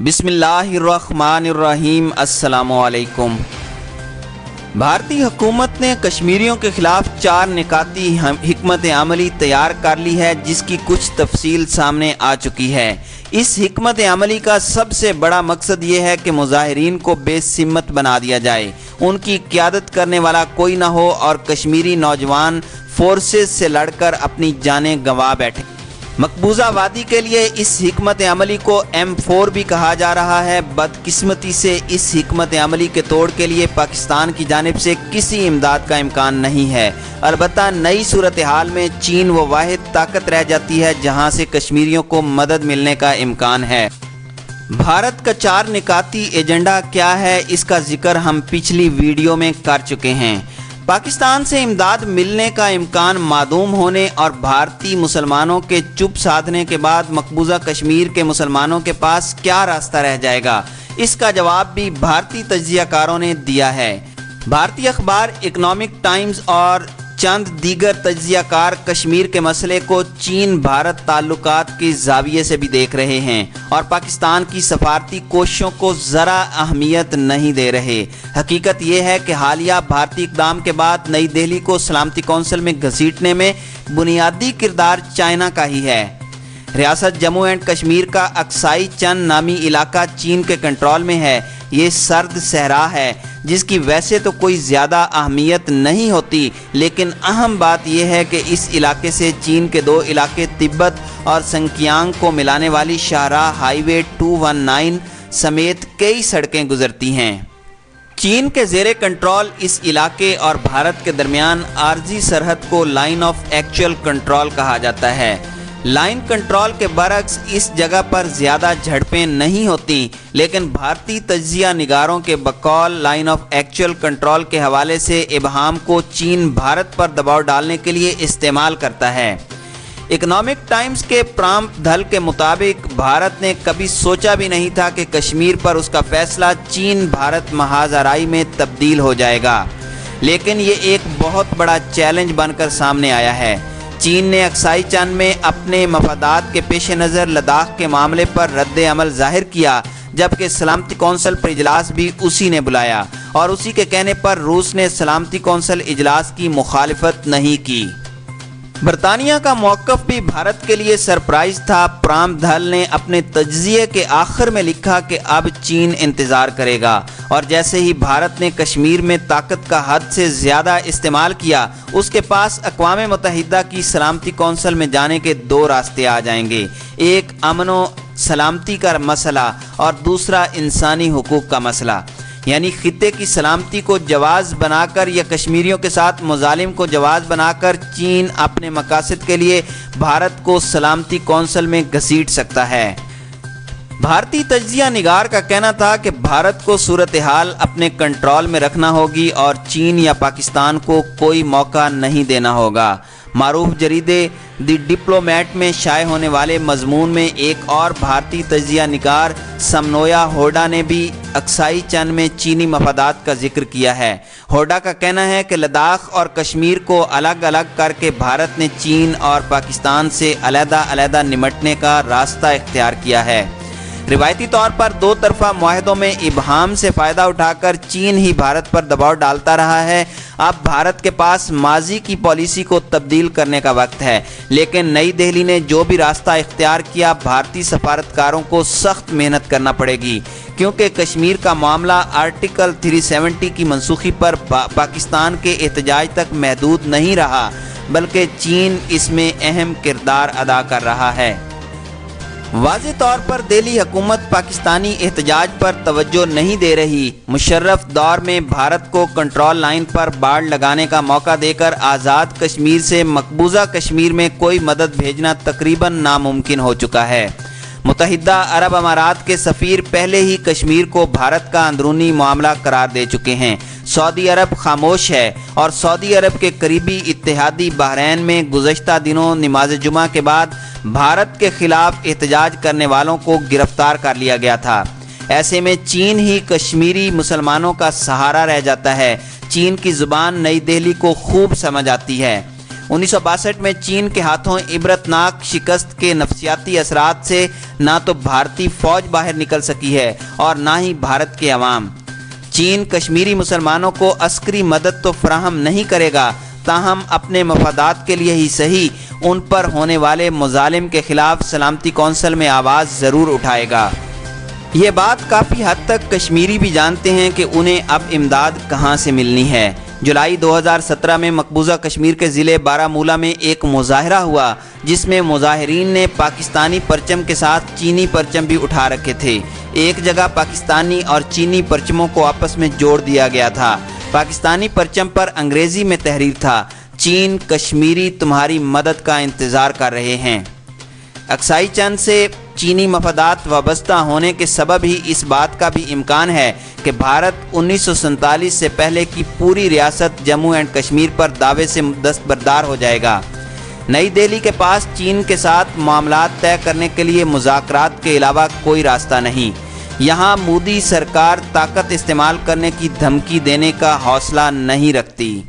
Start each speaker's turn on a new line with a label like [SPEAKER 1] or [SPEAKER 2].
[SPEAKER 1] بسم اللہ الرحمن الرحیم۔ السلام علیکم۔ بھارتی حکومت نے کشمیریوں کے خلاف 4 نکاتی حکمت عملی تیار کر لی ہے، جس کی کچھ تفصیل سامنے آ چکی ہے۔ اس حکمت عملی کا سب سے بڑا مقصد یہ ہے کہ مظاہرین کو بے سمت بنا دیا جائے، ان کی قیادت کرنے والا کوئی نہ ہو اور کشمیری نوجوان فورسز سے لڑ کر اپنی جانیں گنوا بیٹھے۔ مقبوضہ وادی کے لیے اس حکمت عملی کو M4 بھی کہا جا رہا ہے۔ بدقسمتی سے اس حکمت عملی کے توڑ کے لیے پاکستان کی جانب سے کسی امداد کا امکان نہیں ہے۔ البتہ نئی صورتحال میں چین وہ واحد طاقت رہ جاتی ہے جہاں سے کشمیریوں کو مدد ملنے کا امکان ہے۔ بھارت کا 4 نکاتی ایجنڈا کیا ہے، اس کا ذکر ہم پچھلی ویڈیو میں کر چکے ہیں۔ پاکستان سے امداد ملنے کا امکان معدوم ہونے اور بھارتی مسلمانوں کے چپ سادھنے کے بعد مقبوضہ کشمیر کے مسلمانوں کے پاس کیا راستہ رہ جائے گا، اس کا جواب بھی بھارتی تجزیہ کاروں نے دیا ہے۔ بھارتی اخبار اکنامک ٹائمز اور چند دیگر تجزیہ کار کشمیر کے مسئلے کو چین بھارت تعلقات کے زاویے سے بھی دیکھ رہے ہیں اور پاکستان کی سفارتی کوششوں کو ذرا اہمیت نہیں دے رہے۔ حقیقت یہ ہے کہ حالیہ بھارتی اقدام کے بعد نئی دہلی کو سلامتی کونسل میں گھسیٹنے میں بنیادی کردار چائنا کا ہی ہے۔ ریاست جموں اینڈ کشمیر کا اقصائی چند نامی علاقہ چین کے کنٹرول میں ہے۔ یہ سرد صحرا ہے جس کی ویسے تو کوئی زیادہ اہمیت نہیں ہوتی، لیکن اہم بات یہ ہے کہ اس علاقے سے چین کے 2 علاقے تبت اور سنکیانگ کو ملانے والی شاہراہ ہائی وے 219 سمیت کئی سڑکیں گزرتی ہیں۔ چین کے زیر کنٹرول اس علاقے اور بھارت کے درمیان عارضی سرحد کو لائن آف ایکچوئل کنٹرول کہا جاتا ہے۔ لائن کنٹرول کے برعکس اس جگہ پر زیادہ جھڑپیں نہیں ہوتی، لیکن بھارتی تجزیہ نگاروں کے بقول لائن آف ایکچوئل کنٹرول کے حوالے سے ابہام کو چین بھارت پر دباؤ ڈالنے کے لیے استعمال کرتا ہے۔ اکنامک ٹائمز کے پرام دھل کے مطابق بھارت نے کبھی سوچا بھی نہیں تھا کہ کشمیر پر اس کا فیصلہ چین بھارت محاذ آرائی میں تبدیل ہو جائے گا، لیکن یہ ایک بہت بڑا چیلنج بن کر سامنے آیا ہے۔ چین نے اقصائی چین میں اپنے مفادات کے پیش نظر لداخ کے معاملے پر رد عمل ظاہر کیا، جبکہ سلامتی کونسل پر اجلاس بھی اسی نے بلایا اور اسی کے کہنے پر روس نے سلامتی کونسل اجلاس کی مخالفت نہیں کی۔ برطانیہ کا موقف بھی بھارت کے لیے سرپرائز تھا۔ پرام دھل نے اپنے تجزیے کے آخر میں لکھا کہ اب چین انتظار کرے گا، اور جیسے ہی بھارت نے کشمیر میں طاقت کا حد سے زیادہ استعمال کیا، اس کے پاس اقوام متحدہ کی سلامتی کونسل میں جانے کے 2 راستے آ جائیں گے، ایک امن و سلامتی کا مسئلہ اور دوسرا انسانی حقوق کا مسئلہ۔ یعنی خطے کی سلامتی کو جواز بنا کر یا کشمیریوں کے ساتھ مظالم کو جواز بنا کر چین اپنے مقاصد کے لیے بھارت کو سلامتی کونسل میں گھسیٹ سکتا ہے۔ بھارتی تجزیہ نگار کا کہنا تھا کہ بھارت کو صورتحال اپنے کنٹرول میں رکھنا ہوگی اور چین یا پاکستان کو کوئی موقع نہیں دینا ہوگا۔ معروف جریدے دی ڈپلومیٹ میں شائع ہونے والے مضمون میں ایک اور بھارتی تجزیہ نگار سمنویا ہوڈا نے بھی اقصائی چین میں چینی مفادات کا ذکر کیا ہے۔ ہوڈا کا کہنا ہے کہ لداخ اور کشمیر کو الگ الگ کر کے بھارت نے چین اور پاکستان سے علیحدہ علیحدہ نمٹنے کا راستہ اختیار کیا ہے۔ روایتی طور پر 2 طرفہ معاہدوں میں ابہام سے فائدہ اٹھا کر چین ہی بھارت پر دباؤ ڈالتا رہا ہے۔ اب بھارت کے پاس ماضی کی پالیسی کو تبدیل کرنے کا وقت ہے، لیکن نئی دہلی نے جو بھی راستہ اختیار کیا، بھارتی سفارتکاروں کو سخت محنت کرنا پڑے گی، کیونکہ کشمیر کا معاملہ آرٹیکل 370 کی منسوخی پر پاکستان کے احتجاج تک محدود نہیں رہا، بلکہ چین اس میں اہم کردار ادا کر رہا ہے۔ واضح طور پر دہلی حکومت پاکستانی احتجاج پر توجہ نہیں دے رہی۔ مشرف دور میں بھارت کو کنٹرول لائن پر باڑ لگانے کا موقع دے کر آزاد کشمیر سے مقبوضہ کشمیر میں کوئی مدد بھیجنا تقریباً ناممکن ہو چکا ہے۔ متحدہ عرب امارات کے سفیر پہلے ہی کشمیر کو بھارت کا اندرونی معاملہ قرار دے چکے ہیں۔ سعودی عرب خاموش ہے اور سعودی عرب کے قریبی اتحادی بحرین میں گزشتہ دنوں نماز جمعہ کے بعد بھارت کے خلاف احتجاج کرنے والوں کو گرفتار کر لیا گیا تھا۔ ایسے میں چین ہی کشمیری مسلمانوں کا سہارا رہ جاتا ہے۔ چین کی زبان نئی دہلی کو خوب سمجھ آتی ہے۔ 1962 میں چین کے ہاتھوں عبرتناک شکست کے نفسیاتی اثرات سے نہ تو بھارتی فوج باہر نکل سکی ہے اور نہ ہی بھارت کے عوام۔ چین کشمیری مسلمانوں کو عسکری مدد تو فراہم نہیں کرے گا، تاہم اپنے مفادات کے لیے ہی صحیح ان پر ہونے والے مظالم کے خلاف سلامتی کونسل میں آواز ضرور اٹھائے گا۔ یہ بات کافی حد تک کشمیری بھی جانتے ہیں کہ انہیں اب امداد کہاں سے ملنی ہے۔ جولائی 2017 میں مقبوضہ کشمیر کے ضلع بارہمولہ میں ایک مظاہرہ ہوا جس میں مظاہرین نے پاکستانی پرچم کے ساتھ چینی پرچم بھی اٹھا رکھے تھے۔ ایک جگہ پاکستانی اور چینی پرچموں کو آپس میں جوڑ دیا گیا تھا۔ پاکستانی پرچم پر انگریزی میں تحریر تھا: چین کشمیری تمہاری مدد کا انتظار کر رہے ہیں۔ اکسائی چند سے چینی مفادات وابستہ ہونے کے سبب ہی اس بات کا بھی امکان ہے کہ بھارت 1947 سے پہلے کی پوری ریاست جموں اینڈ کشمیر پر دعوے سے دستبردار ہو جائے گا۔ نئی دہلی کے پاس چین کے ساتھ معاملات طے کرنے کے لیے مذاکرات کے علاوہ کوئی راستہ نہیں۔ یہاں مودی سرکار طاقت استعمال کرنے کی دھمکی دینے کا حوصلہ نہیں رکھتی۔